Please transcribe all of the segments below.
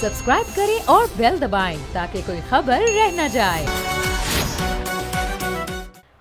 Subscribe करें और bell दबाएं ताकि कोई खबर रह न जाए।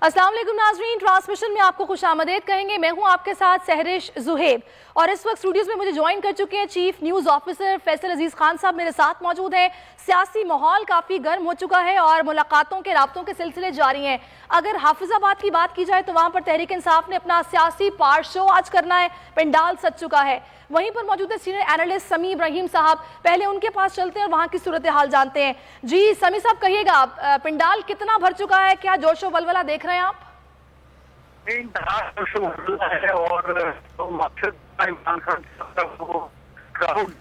अस्सलाम वालेकुम नाज़रीन, ट्रांसमिशन में आपको खुशामदीद कहेंगे। मैं हूं आपके साथ सहरिश जुहेब और इस वक्त स्टूडियोज में मुझे ज्वाइन कर चुके हैं चीफ न्यूज़ ऑफिसर फैसल अजीज़ खान साहब मेरे साथ मौजूद हैं। सियासी माहौल काफ़ी गर्म हो चुका है और मुलाकातों के राब्तों के सिलसिले जारी हैं। अगर हाफिजाबाद की बात की जाए तो वहाँ पर तहरीक इंसाफ ने अपना सियासी पार्ट शो आज करना है, पंडाल सज चुका है। वहीं पर मौजूद है सीनियर एनालिस्ट समी इब्राहिम साहब, पहले उनके पास चलते हैं और वहाँ की सूरत हाल जानते हैं। जी समी साहब, कहिएगा पंडाल कितना भर चुका है, क्या जोशो वलवला देख रहे हैं आप? है और तो मकसद इमरान खान क्राउड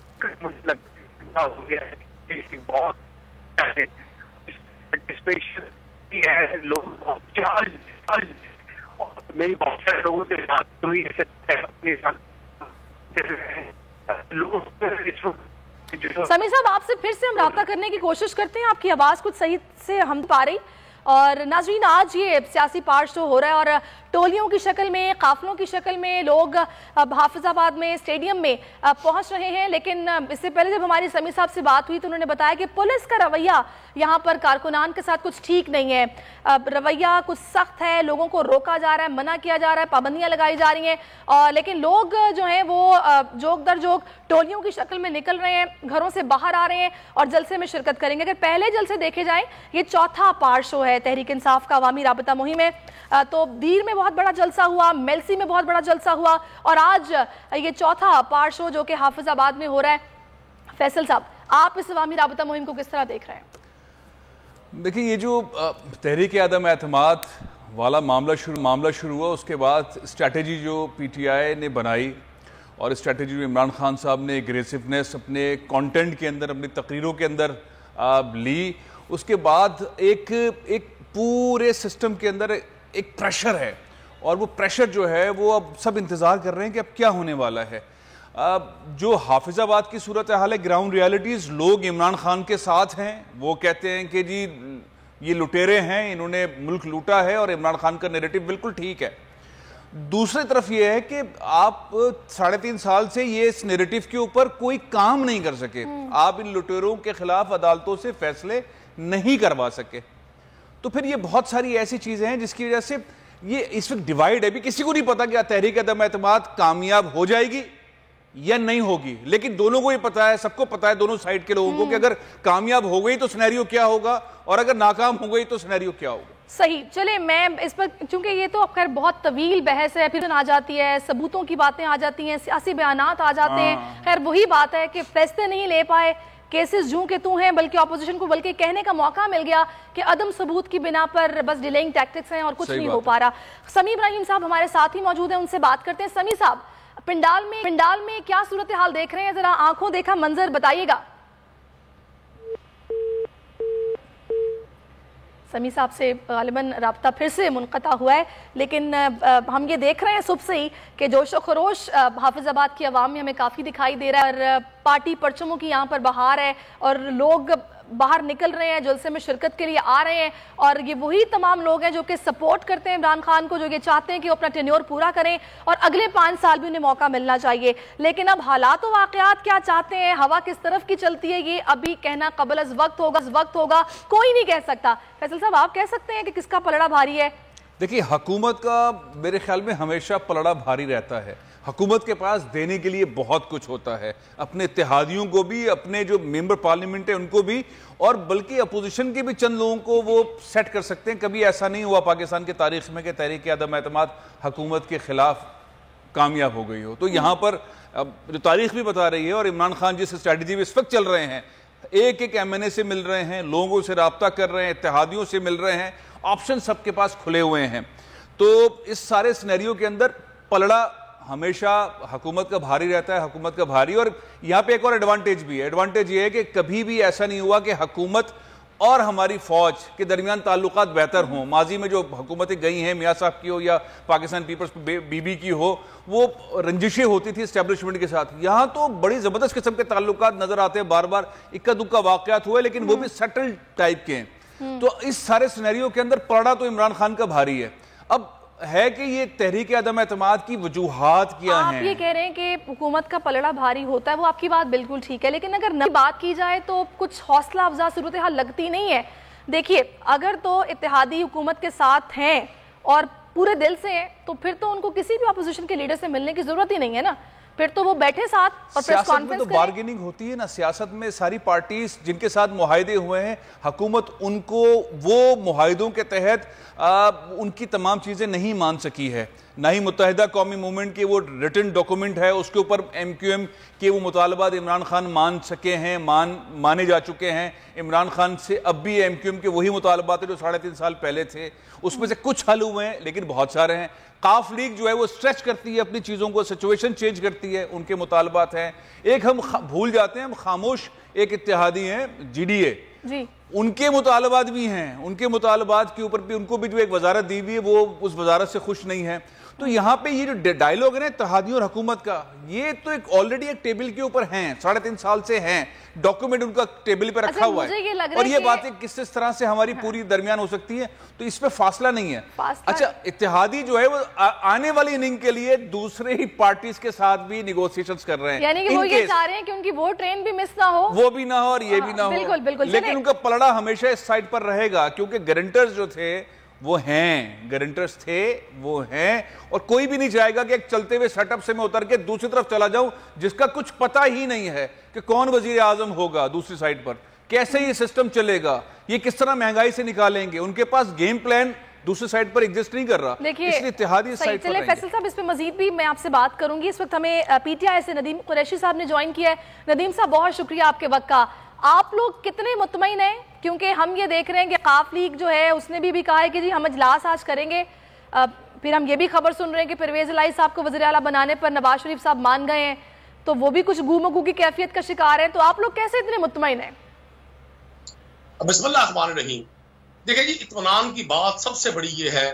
मुझे लगता हो गया है कि बहुत है, लोग मेरी बहुत सारे लोगों के साथ हुई अपने साथ। समी साहब, आपसे फिर से हम राब्ता करने की कोशिश करते हैं, आपकी आवाज़ कुछ सही से हम पा रही। और नाज़रीन, आज ये सियासी पार्ट शो हो रहा है और टोलियों की शक्ल में, काफिलों की शक्ल में लोग हाफिजाबाद में स्टेडियम में पहुंच रहे हैं। लेकिन इससे पहले जब हमारी समी साहब से बात हुई तो उन्होंने बताया कि पुलिस का रवैया यहाँ पर कारकुनान के साथ कुछ ठीक नहीं है, रवैया कुछ सख्त है, लोगों को रोका जा रहा है, मना किया जा रहा है, पाबंदियां लगाई जा रही हैं। और लेकिन लोग जो हैं वो जोक दर जोक टोलियों की शक्ल में निकल रहे हैं, घरों से बाहर आ रहे हैं और जलसे में शिरकत करेंगे। अगर पहले जलसे देखे जाएं, ये चौथा पार्ट शो है तहरीक इंसाफ का अवामी राबता मुहिम में। तो दीर में बहुत बड़ा जलसा हुआ, मेलसी में बहुत बड़ा जलसा हुआ और आज ये चौथा पार्ट शो जो कि हाफिजाबाद में हो रहा है। फैसल साहब, आप इस अवामी राबता मुहिम को किस तरह देख रहे हैं? देखिए, ये जो तहरीक आदम एतमाद वाला मामला शुरू हुआ, उसके बाद स्ट्रैटेजी जो पीटीआई ने बनाई और स्ट्रैटेजी जो इमरान खान साहब ने एग्रेसिवनेस अपने कंटेंट के अंदर, अपनी तकरीरों के अंदर ली, उसके बाद एक पूरे सिस्टम के अंदर एक प्रेशर है और वो प्रेशर जो है वो अब सब इंतज़ार कर रहे हैं कि अब क्या होने वाला है। जो हाफिजाबाद की सूरत हाल है, ग्राउंड रियलिटीज़, लोग इमरान खान के साथ हैं, वो कहते हैं कि जी ये लुटेरे हैं, इन्होंने मुल्क लूटा है और इमरान खान का नैरेटिव बिल्कुल ठीक है। दूसरी तरफ ये है कि आप 3.5 साल से ये इस नैरेटिव के ऊपर कोई काम नहीं कर सके, आप इन लुटेरों के खिलाफ अदालतों से फैसले नहीं करवा सके। तो फिर ये बहुत सारी ऐसी चीजें हैं जिसकी वजह से ये इस वक्त डिवाइड है। भी किसी को नहीं पता कि तहरीक आदम एतमाद कामयाब हो जाएगी या नहीं होगी, लेकिन दोनों को ये पता है, सबको पता है, दोनों साइड के लोगों को, कि अगर कामयाब हो गई तो सिनेरियो क्या होगा और अगर नाकाम हो गई तो सिनेरियो क्या होगा। सही, चले मैं इस पर, क्योंकि ये तो खैर बहुत तवील बहस है, फिर आ जाती है, सबूतों की बातें आ जाती हैं, सियासी बयानात आ जाते हैं। खैर वही बात है कि फैसले नहीं ले पाए, केसेस जूं के तू हैं, बल्कि ऑपोजिशन को बल्कि कहने का मौका मिल गया कि अदम सबूत की बिना पर बस डिलेइंग टैक्टिक्स हैं और कुछ नहीं हो पा रहा। समी इब्राहिम साहब हमारे साथ ही मौजूद हैं, उनसे बात करते हैं। समी साहब, पंडाल में क्या सूरत हाल देख रहे हैं, जरा आंखों देखा मंजर बताइएगा। समी साहब से गालिबन राब्ता फिर से मुनक़ता हुआ है, लेकिन हम ये देख रहे हैं सुबह से ही कि जोश व खरोश हाफिजाबाद की आवाम में हमें काफ़ी दिखाई दे रहा है और पार्टी परचमों की यहाँ पर बहार है और लोग बाहर निकल रहे हैं, जलसे में शिरकत के लिए आ रहे हैं। और ये वही तमाम लोग हैं जो कि सपोर्ट करते हैं इमरान खान को, जो ये चाहते हैं कि वो अपना टेन्योर पूरा करें और अगले 5 साल भी उन्हें मौका मिलना चाहिए। लेकिन अब हालात व वाक़यात क्या चाहते हैं, हवा किस तरफ की चलती है, ये अभी कहना कबल अज़ वक्त होगा, कोई नहीं कह सकता। फैसल साहब, आप कह सकते हैं कि किसका पलड़ा भारी है? देखिए, हुकूमत का मेरे ख्याल में हमेशा पलड़ा भारी रहता है। हुकूमत के पास देने के लिए बहुत कुछ होता है, अपने इत्तेहादियों को भी, अपने जो मेंबर पार्लियामेंट है उनको भी, और बल्कि अपोजिशन के भी चंद लोगों को वो सेट कर सकते हैं। कभी ऐसा नहीं हुआ पाकिस्तान की तारीख में कि तहरीक आदम एतमाद हुकूमत के खिलाफ कामयाब हो गई हो। तो यहाँ पर अब जो तारीख भी बता रही है और इमरान खान जिस स्ट्रैटेजी में इस वक्त चल रहे हैं, एक MNA से मिल रहे हैं, लोगों से रब्ता कर रहे हैं, इत्तेहादियों से मिल रहे हैं, ऑप्शन सबके पास खुले हुए हैं। तो इस सारे सिनेरियो के अंदर पलड़ा हमेशा हुकूमत का भारी रहता है, हुकूमत का भारी। और यहाँ पे एक और एडवांटेज भी है, एडवांटेज ये है कि कभी भी ऐसा नहीं हुआ कि हुकूमत और हमारी फौज के दरमियान ताल्लुकात बेहतर हों। माजी में जो हुकूमतें गई हैं, मियाँ साहब की हो या पाकिस्तान पीपल्स बीबी की हो, वो रंजिशें होती थी एस्टेब्लिशमेंट के साथ। यहाँ तो बड़ी ज़बरदस्त किस्म के ताल्लुकात नजर आते हैं, बार बार इक्का दुक्का वाक़यात हुए, लेकिन वो भी सटल टाइप के हैं। तो इस सारे सिनेरियो के अंदर पलड़ा तो इमरान खान का भारी है। अब है कि ये तहरीक अदम एतमाद की वजूहात क्या हैं? आप ये कह रहे हैं कि हुकूमत का पलड़ा भारी होता है, वो आपकी बात बिल्कुल ठीक है, लेकिन अगर नई बात की जाए तो कुछ हौसला अफजा सूरत हाल लगती नहीं है। देखिए, अगर तो इत्तेहादी हुकूमत के साथ हैं और पूरे दिल से हैं, तो फिर तो उनको किसी भी अपोजिशन के लीडर से मिलने की जरूरत ही नहीं है ना, फिर तो वो बैठे साथ और प्रेस कॉन्फ्रेंस तो बार्गेनिंग होती है ना। सियासत में सारी पार्टीज जिनके साथ मुआहदे हुए हैं, हुकूमत उनको वो मुआहदों के तहत उनकी तमाम चीज़ें नहीं मान सकी है। ना ही मुत्तहिदा कौमी मूवमेंट के वो रिटन डॉक्यूमेंट है उसके ऊपर MQM के वो मुतालबात इमरान खान मान सके हैं, माने जा चुके हैं। इमरान खान से अब भी MQM के वही मुतालबात है जो 3.5 साल पहले थे, उसमें से कुछ हल हुए हैं लेकिन बहुत सारे हैं। काफ लीग जो है वो स्ट्रेच करती है अपनी चीज़ों को, सिचुएशन चेंज करती है, उनके मुतालबात हैं। एक हम भूल जाते हैं, हम खामोश एक इत्तेहादी हैं GDA जी, उनके मुतालबात भी हैं, उनके मुतालबात के ऊपर भी उनको भी जो एक वजारत दी हुई है वो उस वजारत से खुश नहीं है। तो यहाँ पे ये जो डायलॉग है ना इत्तेहादियों और हुकूमत का, ये तो एक ऑलरेडी एक टेबल के ऊपर हैं, 3.5 साल से हैं, डॉक्यूमेंट उनका टेबल पे रखा हुआ है। और ये बातें किस तरह से हमारी पूरी दरमियान हो सकती है, तो इस पे फासला नहीं है। अच्छा, इत्तेहादी जो है वो आने वाली इनिंग के लिए दूसरे ही पार्टीज के साथ भी निगोशिएशंस कर रहे हैं, यानी कि वो ये चाह रहे हैं कि उनकी वो ट्रेन भी मिस ना हो, वो भी ना हो और ये भी ना हो। बिल्कुल बिल्कुल, लेकिन उनका पलड़ा हमेशा इस साइड पर रहेगा क्योंकि गारंटर्स जो थे वो हैं, गारंटर्स थे वो हैं, और कोई भी नहीं चाहेगा कि एक चलते हुए सेटअप से मैं उतर के दूसरी तरफ चला जाऊं जिसका कुछ पता ही नहीं है कि कौन वजीर आजम होगा दूसरी साइड पर, कैसे ये सिस्टम चलेगा, ये किस तरह महंगाई से निकालेंगे। उनके पास गेम प्लान दूसरी साइड पर एग्जिस्ट नहीं कर रहा, इसलिए इत्तेहादी साइड पर रहेंगे। फैसल साहब, इस पे मजीद भी मैं आपसे बात करूंगी। इस वक्त हमें PTI से नदीम कुरैशी साहब ने ज्वाइन किया है। नदीम साहब, बहुत शुक्रिया आपके वक्त का। आप लोग कितने मुतमईन हैं, क्योंकि हम ये देख रहे हैं कि काफ लीग जो है उसने भी कहा है कि जी हम इजलास आज करेंगे, फिर हम ये भी खबर सुन रहे हैं कि परवेज इलाही साहब को वज़ीर आला बनाने पर नवाज शरीफ साहब मान गए हैं, तो वो भी कुछ गुमगू की कैफियत का शिकार है। तो आप लोग कैसे इतने मुतमईन हैं? बिस्मिल्लाह रहमान रहीम। देखिए जी, इत्मीनान की बात सबसे बड़ी ये है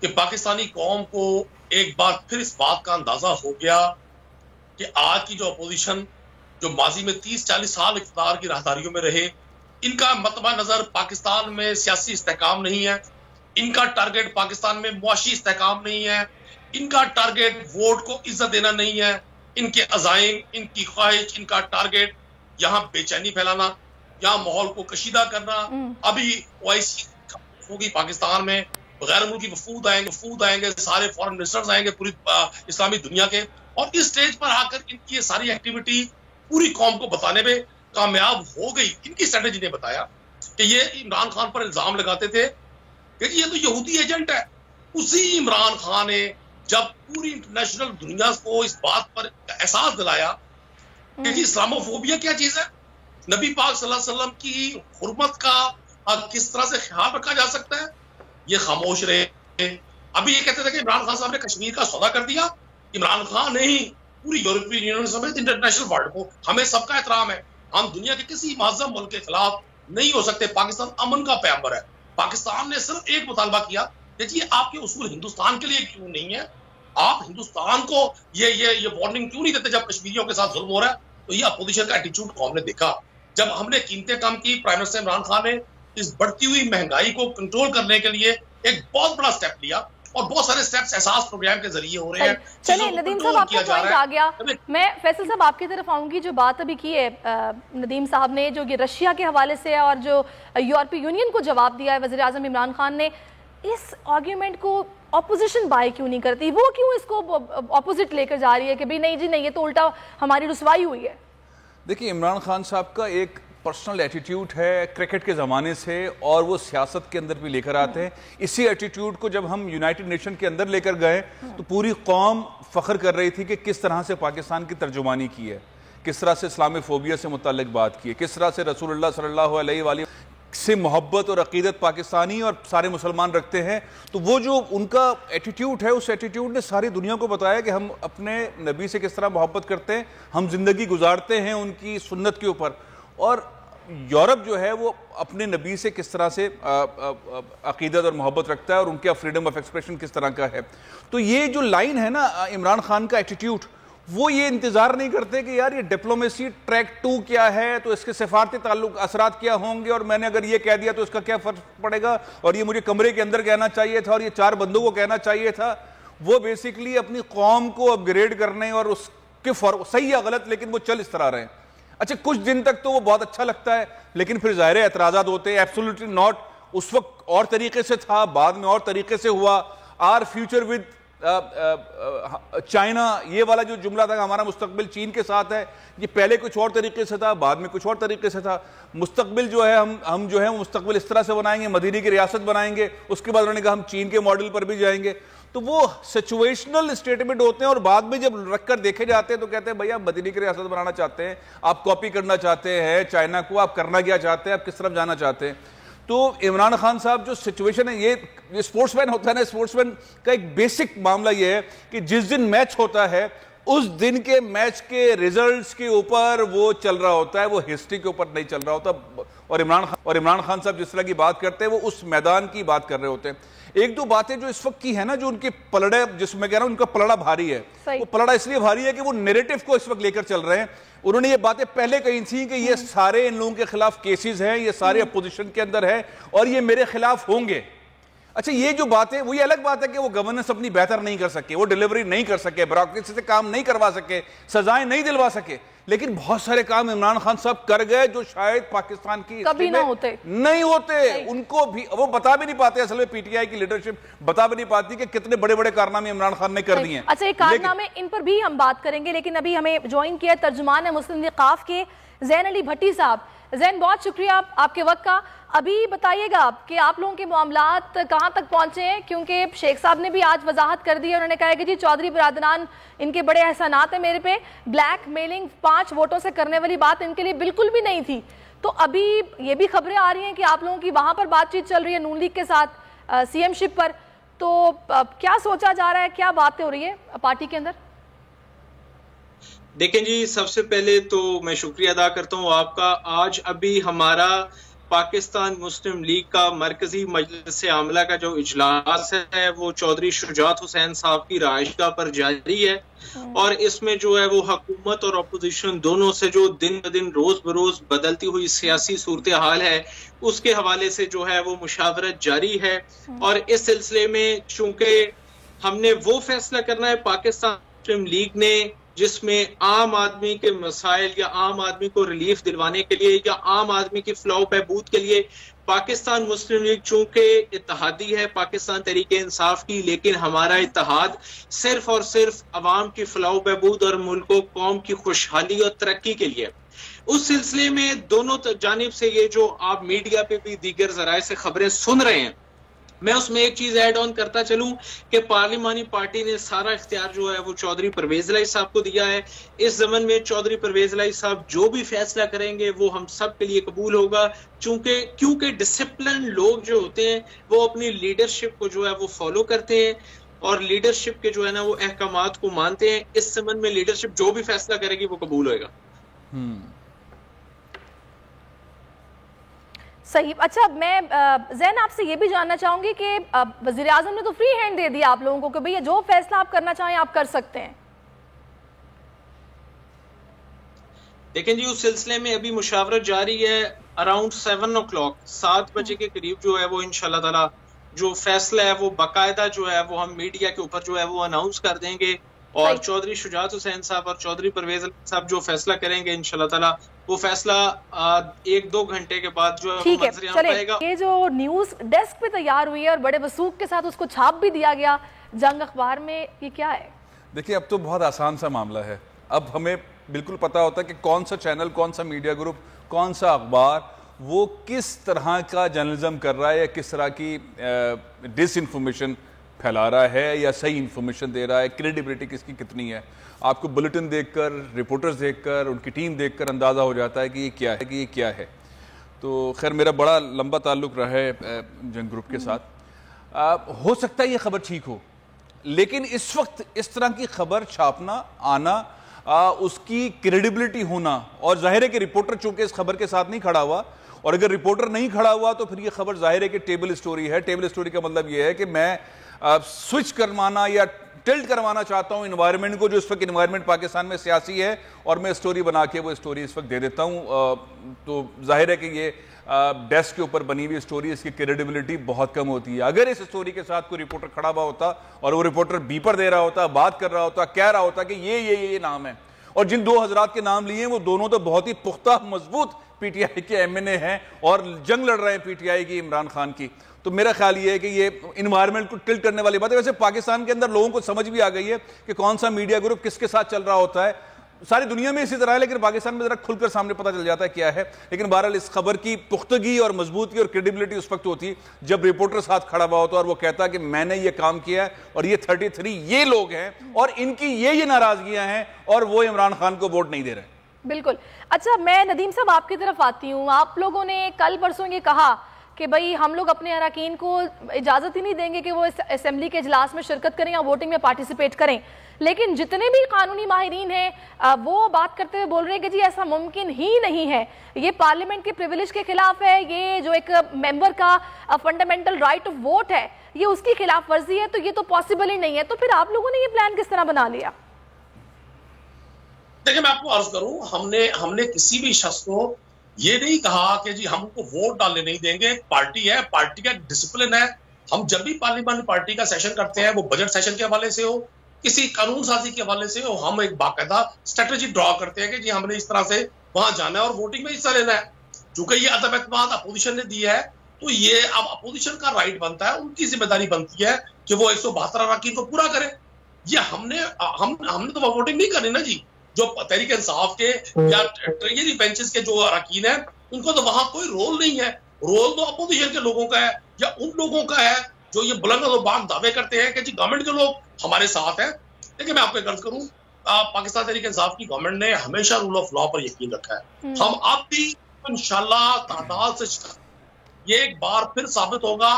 कि पाकिस्तानी कौम को एक बार फिर इस बात का अंदाजा हो गया कि आज की जो अपोजिशन जो माजी में 30-40 साल इख्तियार की राहदारियों में रहे, इनका मतबा नजर पाकिस्तान में सियासी इस्तेहकाम नहीं है, इनका टारगेट पाकिस्तान में मुआशी इस्तेहकाम नहीं है, इनका टारगेट वोट को इज्जत देना नहीं है, इनके अजाइम, इनकी ख्वाहिश, इनका टारगेट यहाँ बेचैनी फैलाना, यहाँ माहौल को कशीदा करना। अभी OIC होगी पाकिस्तान में, गैर मुल्की वफूद आएंगे, सारे फॉरेन मिनिस्टर्स आएंगे पूरी इस्लामी दुनिया के, और इस स्टेज पर आकर इनकी ये सारी एक्टिविटी पूरी कौम को बताने में कामयाब हो गई। इनकी स्ट्रेटेजी ने बताया कि ये इमरान खान पर इल्जाम लगाते थे कि ये तो यहूदी एजेंट है। उसी इमरान खान ने जब पूरी इंटरनेशनल दुनिया को इस बात पर एहसास दिलाया कि जी इस्लामोफोबिया क्या चीज है, नबी पाक सल्लल्लाहु अलैहि वसल्लम की हुर्मत का किस तरह से ख्याल रखा जा सकता है, ये खामोश रहे। अभी ये कहते थे कि इमरान खान साहब ने कश्मीर का सौदा कर दिया। इमरान खान नहीं, पूरी यूरोपियन यूनियन समेत इंटरनेशनल वर्ल्ड को हमें सबका एहतराम है, हम दुनिया के किसी मुअज़्ज़म मुल्क के खिलाफ नहीं हो सकते, पाकिस्तान अमन का पैगंबर है। पाकिस्तान ने सिर्फ एक मुतालबा किया कि जी आपके उसूल हिंदुस्तान के लिए क्यों नहीं है, आप हिंदुस्तान को ये वार्निंग क्यों नहीं देते जब कश्मीरियों के साथ जुल्म हो रहा है। तो ये अपोजिशन का एटीट्यूड कौम ने देखा। जब हमने कीमतें कम की, प्राइम मिनिस्टर इमरान खान ने इस बढ़ती हुई महंगाई को कंट्रोल करने के लिए एक बहुत बड़ा स्टेप लिया, और बहुत सारे स्टेप्स एहसास प्रोग्राम के जरिए हो रहे हैं। चलिए नदीम साहब, आपका पॉइंट आ गया। मैं फैसल साहब आपकी तरफ आऊंगी। जो बात अभी की है नदीम साहब ने, जो कि रशिया के हवाले से और जो यूरोपीय यूनियन को जवाब दिया है वज़ीर आज़म इमरान खान ने, इस आर्ग्यूमेंट को ऑपोजिशन बाय क्यों नहीं करती? वो क्यों इसको ऑपोजिट लेकर जा रही है कि भाई नहीं जी नहीं, ये तो उल्टा हमारी रुसवाई हुई है? देखिए, इमरान खान साहब का एक पर्सनल एटीट्यूड है क्रिकेट के ज़माने से, और वो सियासत के अंदर भी लेकर आते हैं। इसी एटीट्यूड को जब हम यूनाइटेड नेशन के अंदर लेकर गए तो पूरी कौम फ़ख्र कर रही थी कि किस तरह से पाकिस्तान की तर्जुमानी की है, किस तरह से इस्लामोफोबिया से मुतल्लिक बात की है, किस तरह से रसूलुल्लाह सल्लल्लाहु अलैहि वसल्लम से मोहब्बत और अकीदत पाकिस्तानी और सारे मुसलमान रखते हैं। तो वो जो उनका एटीट्यूड है, उस एटीट्यूड ने सारी दुनिया को बताया कि हम अपने नबी से किस तरह मोहब्बत करते हैं, हम जिंदगी गुजारते हैं उनकी सुन्नत के ऊपर। और यूरोप जो है वो अपने नबी से किस तरह से अकीदत और मोहब्बत रखता है, और उनका फ्रीडम ऑफ एक्सप्रेशन किस तरह का है। तो ये जो लाइन है ना इमरान खान का एटीट्यूड, वो ये इंतजार नहीं करते कि यार ये डिप्लोमेसी ट्रैक 2 क्या है, तो इसके सिफारती ताल्लुक असरात क्या होंगे, और मैंने अगर ये कह दिया तो इसका क्या फर्क पड़ेगा, और ये मुझे कमरे के अंदर कहना चाहिए था और ये 4 बंदों को कहना चाहिए था। वो बेसिकली अपनी कौम को अपग्रेड करने और उसके सही या गलत, लेकिन वो चल इस तरह रहे हैं। अच्छा, कुछ दिन तक तो वो बहुत अच्छा लगता है, लेकिन फिर ज़ाहिर है एतराज़ात होते हैं। एब्सोल्युटली नॉट, उस वक्त और तरीके से था, बाद में और तरीके से हुआ। आर फ्यूचर विद चाइना, ये वाला जो जुमला था, हमारा मुस्तकबिल चीन के साथ है, ये पहले कुछ और तरीके से था, बाद में कुछ और तरीके से था। मुस्तकबिल जो है हम जो है मुस्तकबिल इस तरह से बनाएंगे, मदीने की रियासत बनाएंगे, उसके बाद उन्होंने कहा हम चीन के मॉडल पर भी जाएंगे। तो वो सिचुएशनल स्टेटमेंट होते हैं, और बाद में जब रखकर देखे जाते हैं तो कहते हैं भैया मदीने की रियासत बनाना चाहते हैं, आप कॉपी करना चाहते हैं चाइना को, आप करना क्या चाहते हैं, आप किस तरफ जाना चाहते हैं। तो इमरान खान साहब जो सिचुएशन है, ये स्पोर्ट्समैन होता है ना, स्पोर्ट्समैन का एक बेसिक मामला ये है कि जिस दिन मैच होता है उस दिन के मैच के रिजल्ट्स के ऊपर वो चल रहा होता है, वो हिस्ट्री के ऊपर नहीं चल रहा होता। और इमरान खान साहब जिस तरह की बात करते हैं वो उस मैदान की बात कर रहे होते हैं। एक दो बातें जो इस वक्त की है ना, जो उनके पलड़े, जिसमें कह रहा हूं उनका पलड़ा भारी है, वो पलड़ा इसलिए भारी है कि वो नैरेटिव को इस वक्त लेकर चल रहे हैं। उन्होंने ये बातें पहले कही थी कि ये सारे इन लोगों के खिलाफ केसेस हैं, ये सारे अपोजिशन के अंदर है और ये मेरे खिलाफ होंगे। अच्छा, ये जो बात है वो ये अलग बात है कि वो गवर्नेंस अपनी बेहतर नहीं कर सके, वो डिलीवरी नहीं कर सके, ब्यूरोक्रेसी से काम नहीं करवा सके, सजाएं नहीं दिलवा सके, लेकिन बहुत सारे काम इमरान खान साहब कर गए जो शायद पाकिस्तान की कभी ना होते नहीं होते। उनको भी वो बता भी नहीं पाते, असल में पीटीआई की लीडरशिप बता भी नहीं पाती कि कितने बड़े बड़े कारनामे इमरान खान ने कर दिए। अच्छा, एक कारनामे इन पर भी हम बात करेंगे, लेकिन अभी हमें ज्वाइन किया तर्जुमान मुस्लिम लीग काफ के जैन अली भट्टी साहब। जैन, बहुत शुक्रिया आपके वक्त का। अभी बताइएगा कि आप लोगों के मामलात कहाँ तक पहुंचे हैं, क्योंकि शेख साहब ने भी आज वजाहत कर दी है। उन्होंने कहा कि जी चौधरी बिरादरान, इनके बड़े एहसानात है मेरे पे, ब्लैक मेलिंग 5 वोटों से करने वाली बात इनके लिए बिल्कुल भी नहीं थी। तो अभी ये भी खबरें आ रही हैं कि आप लोगों की वहां पर बातचीत चल रही है नून लीग के साथ सीएमशिप पर। तो क्या सोचा जा रहा है, क्या बातें हो रही है पार्टी के अंदर? देखें जी, सबसे पहले तो मैं शुक्रिया अदा करता हूँ आपका। आज अभी हमारा पाकिस्तान मुस्लिम लीग का मरकजी मजलिस आमला का जो इजलास है वो चौधरी शुजात हुसैन साहब की राइशगाह पर जारी है, और इसमें जो है वो हुकूमत और अपोजिशन दोनों से जो दिन ब दिन रोज बरोज बदलती हुई सियासी सूरत हाल है उसके हवाले से जो है वो मुशावरत जारी है। और इस सिलसिले में चूंकि हमने वो फैसला करना है पाकिस्तान मुस्लिम लीग ने जिसमें आम आदमी के मसाइल या आम आदमी को रिलीफ दिलवाने के लिए या आम आदमी की फलाह बहबूद के लिए पाकिस्तान मुस्लिम लीग चूंकि इत्तेहादी है पाकिस्तान तहरीके इंसाफ की, लेकिन हमारा इत्तेहाद सिर्फ और सिर्फ अवाम की फलाह बहबूद और मुल्क कौम की खुशहाली और तरक्की के लिए। उस सिलसिले में दोनों जानिब से ये जो आप मीडिया पे भी दीगर जराए से खबरें सुन रहे हैं, मैं उसमें एक चीज ऐड ऑन करता चलूं कि पार्लिमानी पार्टी ने सारा इख्तियार जो है वो चौधरी परवेज इलाही साहब को दिया है। इस ज़मन में चौधरी परवेज इलाही साहब जो भी फैसला करेंगे वो हम सब के लिए कबूल होगा, क्योंकि डिसिप्लिन लोग जो होते हैं वो अपनी लीडरशिप को जो है वो फॉलो करते हैं और लीडरशिप के जो है ना वो अहकामात को मानते हैं। इस ज़मन में लीडरशिप जो भी फैसला करेगी वो कबूल होगा। सही। अच्छा, मैं जैन आपसे ये भी जानना चाहूंगी कि वजीर आजम ने तो फ्री हैंड दे दिया आप लोगों को कि भैया जो फैसला आप करना चाहें आप कर सकते हैं। देखें जी, उस सिलसिले में अभी मुशावरत जारी है। अराउंड 7 o'clock 7 बजे के करीब जो है वो इंशाल्लाह ताला जो फैसला है वो बाकायदा जो है वो हम मीडिया के ऊपर जो है वो अनाउंस कर देंगे, और चौधरी शुजात हुसैन साहब और चौधरी परवेज साहब जो फैसला करेंगे इंशाल्लाह ताला वो फैसला 1-2 घंटे के बाद जो है वो मंजर आएगा। ये जो न्यूज डेस्क पे तैयार हुई है और बड़े वसूख के साथ उसको छाप भी दिया गया जंग अखबार में, ये क्या है? देखिए, अब तो बहुत आसान सा मामला है। अब हमें बिल्कुल पता होता है कि कौन सा चैनल, कौन सा मीडिया ग्रुप, कौन सा अखबार वो किस तरह का जर्नलिज्म कर रहा है या किस तरह की डिस इन्फॉर्मेशन फैला रहा है या सही इंफॉर्मेशन दे रहा है, क्रेडिबिलिटी किसकी कितनी है। आपको बुलेटिन देखकर, रिपोर्टर्स देखकर, उनकी टीम देखकर अंदाज़ा हो जाता है कि ये क्या है। तो खैर, मेरा बड़ा लंबा ताल्लुक़ रहा है जंग ग्रुप के साथ। हो सकता है ये खबर ठीक हो, लेकिन इस वक्त इस तरह की खबर छापना, आना, उसकी क्रेडिबिलिटी होना, और जाहिर है कि रिपोर्टर चूंकि इस खबर के साथ नहीं खड़ा हुआ, और अगर रिपोर्टर नहीं खड़ा हुआ तो फिर ये खबर जाहिर है कि टेबल स्टोरी है। टेबल स्टोरी का मतलब ये है कि मैं स्विच करवाना या टिल्ट करवाना चाहता हूं इन्वायरमेंट को, जो इस वक्त इन्वायरमेंट पाकिस्तान में सियासी है, और मैं स्टोरी बना के वो स्टोरी इस वक्त दे देता हूं। तो जाहिर है कि ये डेस्क के ऊपर बनी हुई स्टोरी, इसकी क्रेडिबिलिटी बहुत कम होती है। अगर इस स्टोरी के साथ कोई रिपोर्टर खड़ा हुआ होता और वो रिपोर्टर बीपर दे रहा होता, बात कर रहा होता, कह रहा होता कि ये नाम है, और जिन दो हजरात के नाम लिए हैं वो दोनों तो बहुत ही पुख्ता मजबूत पीटीआई के एमएनए हैं और जंग लड़ रहे हैं पीटीआई की इमरान खान की, तो मेरा ख्याल ये है कि ये इन्वायरमेंट को टिल्ट करने वाली बात है। वैसे पाकिस्तान के अंदर लोगों को समझ भी आ गई है कि कौन सा मीडिया ग्रुप किसके साथ चल रहा होता है। सारी दुनिया में इसी तरह है, लेकिन पाकिस्तान में जरा खुलकर सामने पता चल जाता है क्या है। लेकिन बहरहाल इस खबर की पुख्तगी और मजबूती और क्रेडिबिलिटी उस वक्त होती जब रिपोर्टर साथ खड़ा हुआ होता और वो कहता कि मैंने ये काम किया है और ये 33 ये लोग हैं और इनकी ये नाराजगियां हैं और वो इमरान खान को वोट नहीं दे रहे। बिल्कुल। अच्छा, मैं नदीम साहब आपकी तरफ आती हूँ। आप लोगों ने कल परसों ये कहा कि भाई हम लोग अपने अरकान को इजाज़त ही नहीं देंगे कि वो असेंबली के इजलास में शिरकत करें या वोटिंग में पार्टिसिपेट करें, लेकिन जितने भी कानूनी माहिरीन हैं वो बात करते हुए बोल रहे हैं कि जी ऐसा मुमकिन ही नहीं है, ये पार्लियामेंट के प्रिविलेज के खिलाफ है, ये जो एक मेंबर का फंडामेंटल राइट ऑफ वोट है ये उसकी खिलाफ वर्जी है, तो ये तो पॉसिबल ही नहीं है। तो फिर आप लोगों ने ये प्लान किस तरह बना लिया? देखिए, मैं आपको अर्ज करूं, हमने किसी भी शख्स को ये नहीं कहा कि जी हम उनको वोट डालने नहीं देंगे। पार्टी है, पार्टी का डिसिप्लिन है। हम जब भी पार्लियामेंट पार्टी का सेशन करते हैं, वो बजट सेशन के हवाले से हो, किसी कानून साजी के हवाले से हो, हम एक बाकायदा स्ट्रेटेजी ड्रॉ करते हैं कि जी हमने इस तरह से वहां जाना है और वोटिंग में हिस्सा लेना है। चूंकि ये अदम एतमाद अपोजिशन ने दी है, तो ये अब अपोजिशन का राइट बनता है, उनकी जिम्मेदारी बनती है कि वो 172 अरकान को पूरा करें। ये हमने तो वोटिंग नहीं करनी ना जी। जो तहरीक इंसाफ के या ट्रेजरी बेंचेस के जो अरकान है, उनको तो वहां कोई रोल नहीं है। रोल तो अपोजिशन के लोगों का है या उन लोगों का है जो ये बुलंद और बाग दावे करते हैं कि जी गवर्नमेंट के लोग हमारे साथ हैं। देखिए, मैं आपको अर्ज करूं, पाकिस्तान तहरीक इंसाफ की गवर्नमेंट ने हमेशा रूल ऑफ लॉ पर यकीन रखा है। हम अब भी इंशाल्लाह तादाद से ये एक बार फिर साबित होगा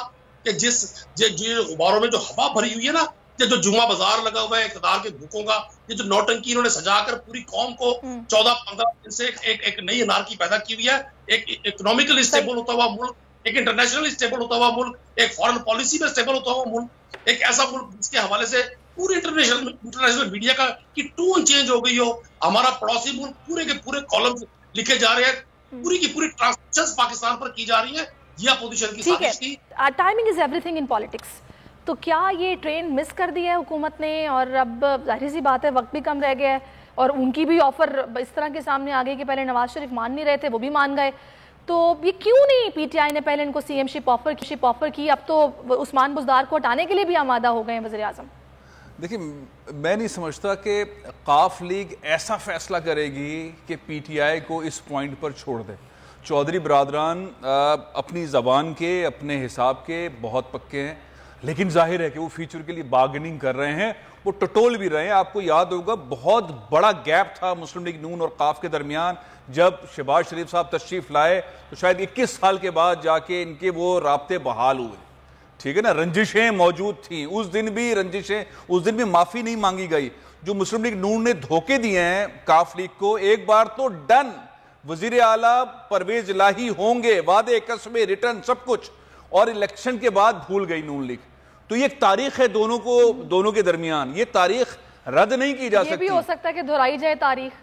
कि जिस गुब्बारों में जो हवा भरी हुई है ना, जो जुम्मा बाजार लगा हुआ है इक़्तिदार के भूखों का, ये जो नौटंकी इन्होंने सजाकर पूरी कौम को 14-15 दिन से एक नई अनारकी पैदा की हुई है। एक इकोनॉमिकली स्टेबल होता हुआ मुल्क, एक इंटरनेशनली स्टेबल होता हुआ मुल्क, एक फॉरेन पॉलिसी में स्टेबल होता हुआ मुल्क, एक ऐसा मुल्क जिसके हवाले से पूरी इंटरनेशनल मीडिया का की टोन चेंज हो गई हो। हमारा पड़ोसी मुल्क पूरे के पूरे कॉलम्स लिखे जा रहे हैं, पूरी की पूरी ट्रांसमिशन पाकिस्तान पर की जा रही है। ये अपोजिशन की साजिश थी। Timing is everything in politics. तो क्या ये ट्रेन मिस कर दी है हुकूमत ने, और अब जाहिर सी बात है वक्त भी कम रह गया है और उनकी भी ऑफर इस तरह के सामने आ गई कि पहले नवाज शरीफ मान नहीं रहे थे, वो भी मान गए, तो ये क्यों नहीं पीटीआई ने पहले इनको सीएमशिप ऑफर की? अब तो उस्मान बुज़दार को हटाने के लिए भी आमादा हो गए हैं वज़ीर आज़म। देखिए, मैं नहीं समझता कि काफ लीग ऐसा फैसला करेगी कि पीटीआई को इस पॉइंट पर छोड़ दे। चौधरी बरादरान अपनी ज़बान के, अपने हिसाब के बहुत पक्के हैं, लेकिन जाहिर है कि वो फ्यूचर के लिए बार्गेनिंग कर रहे हैं, वो टटोल भी रहे हैं। आपको याद होगा बहुत बड़ा गैप था मुस्लिम लीग नून और काफ के दरमियान। जब शहबाज शरीफ साहब तशरीफ लाए तो शायद 21 साल के बाद जाके इनके वो राब्ते बहाल हुए, ठीक है ना। रंजिशें मौजूद थी, उस दिन भी रंजिशें, उस दिन भी माफी नहीं मांगी गई। जो मुस्लिम लीग नून ने धोखे दिए हैं काफ लीग को, एक बार तो डन, वजीर आला परवेज इलाही होंगे, वादे कसमे रिटर्न सब कुछ, और इलेक्शन के बाद भूल गई नून लीग। तो ये एक तारीख है दोनों के दरमियान, ये तारीख रद्द नहीं की जा सकती। ये भी हो सकता है कि दोहराई जाए तारीख।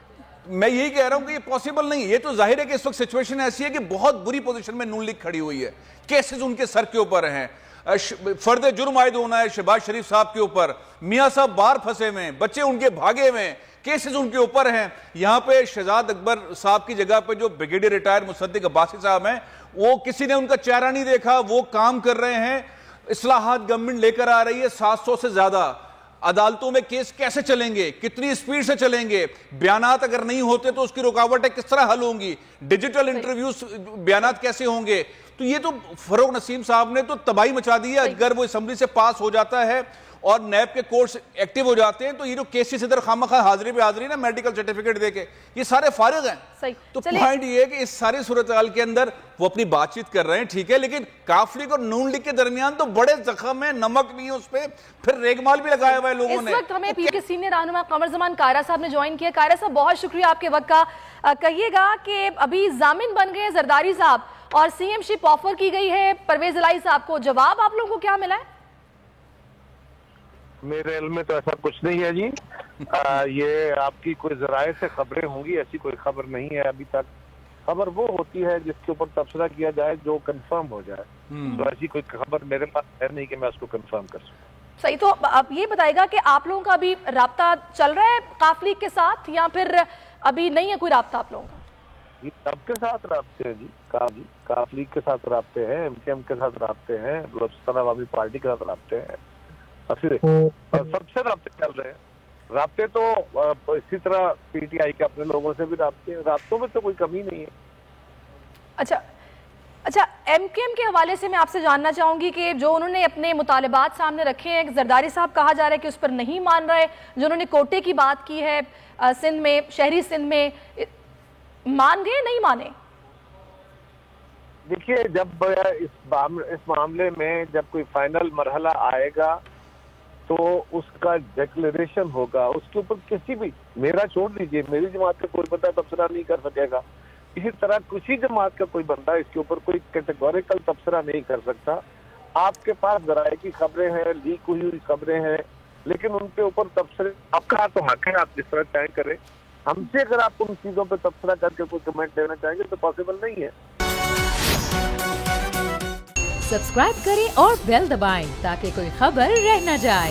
मैं यही कह रहा हूं कि ये पॉसिबल नहीं। ये तो जाहिर है कि इस वक्त सिचुएशन ऐसी है कि बहुत बुरी पोजीशन में नून लीग खड़ी हुई है, केसेस उनके सर के ऊपर हैं, फर्द जुर्म आयद होना है शहबाज शरीफ साहब के ऊपर, मियाँ साहब बाहर फंसे हुए हैं, बच्चे उनके भागे हुए हैं, केसेस उनके ऊपर हैं। यहाँ पे शहजाद अकबर साहब की जगह पे जो ब्रिगेडियर रिटायर्ड मुसद्दिक अब्बासी साहब हैं, वो किसी ने उनका चेहरा नहीं देखा, वो काम कर रहे हैं। इस्लाहात गवर्नमेंट लेकर आ रही है, 700 से ज्यादा अदालतों में केस कैसे चलेंगे, कितनी स्पीड से चलेंगे, बयानात अगर नहीं होते तो उसकी रुकावटें किस तरह हल होंगी, डिजिटल इंटरव्यूज बयानात कैसे होंगे। तो ये तो फरोग नसीम साहब ने तो तबाही मचा दी है। अगर वो असम्बली से पास हो जाता है और नैब के कोर्ट्स एक्टिव हो जाते हैं तो ये जो केसेस इधर खामखा हाजिरी पे हाजिरी ना मेडिकल सर्टिफिकेट देके, ये सारे फारिग हैं। सही। तो पॉइंट ये है कि इस सारे सूरत-ए-हाल के अंदर वो अपनी बातचीत कर रहे हैं, ठीक है, लेकिन काफ लीग और नून लीग के दरमियान तो बड़े जख्म है, नमक नहीं है उस पर, फिर रेगमाल भी लगाया हुआ है लोगों ने। इस वक्त हमें पी के सीनियर रहनुमा कमर जमान कायरा साहब ने ज्वाइन किया। कायरा साहब, बहुत शुक्रिया आपके वक्त का। कहिएगा कि अभी जामिन बन गए जरदारी साहब और सीएमशिप ऑफर की गई है परवेज इलाही साहब को, जवाब आप लोगों को क्या मिला है? मेरे इल्म में तो ऐसा कुछ नहीं है जी। ये आपकी कोई जराए से खबरें होंगी, ऐसी कोई खबर नहीं है अभी तक। खबर वो होती है जिसके ऊपर तबसरा किया जाए, जो कंफर्म हो जाए। तो ऐसी कोई खबर मेरे पास है नहीं कि मैं उसको कंफर्म कर सकूं। सही, तो आप ये बताइएगा कि आप लोगों का अभी राब्ता चल रहा है काफ लीग के साथ या फिर अभी नहीं है कोई राब्ता आप लोगों का? सबके साथ राब्ते हैं जी, काफ लीग के साथ राब्ते हैं, MKM के साथ राब्ते हैं, बलूचिस्तान अवामी पार्टी के साथ राब्ते हैं, फिर सबसे राब्ते चल रहे हैं। राब्ते तो इसी तरह PTI के अपने लोगों से भी राब्ते हैं, राब्तों में तो कोई कमी नहीं है। अच्छा, MKM के हवाले से मैं आपसे जानना चाहूंगी कि जो उन्होंने अपने मुतालिबात सामने रखे हैं, जरदारी साहब कहा जा रहा है कि उस पर नहीं मान रहे, जो उन्होंने कोटे की बात की है सिंध में, शहरी सिंध में, मान गए नहीं माने? देखिए, जब इस मामले में जब कोई फाइनल मरहला आएगा तो उसका डिक्लेरेशन होगा, उसके ऊपर किसी भी, मेरा छोड़ दीजिए, मेरी जमात का कोई बंदा तबसरा नहीं कर सकेगा, इसी तरह किसी जमात का कोई बंदा इसके ऊपर कोई कैटेगोरिकल तबसरा नहीं कर सकता। आपके पास जराए की खबरें हैं, लीक हुई खबरें हैं, लेकिन उनके ऊपर तबसरे आपका तो हक है, आप जिस तरह चाहें करें। हमसे अगर आप उन चीजों पर तबसरा करके कोई कमेंट देना चाहेंगे तो पॉसिबल नहीं है। सब्सक्राइब करें और बेल दबाएं ताकि कोई खबर रह न जाए।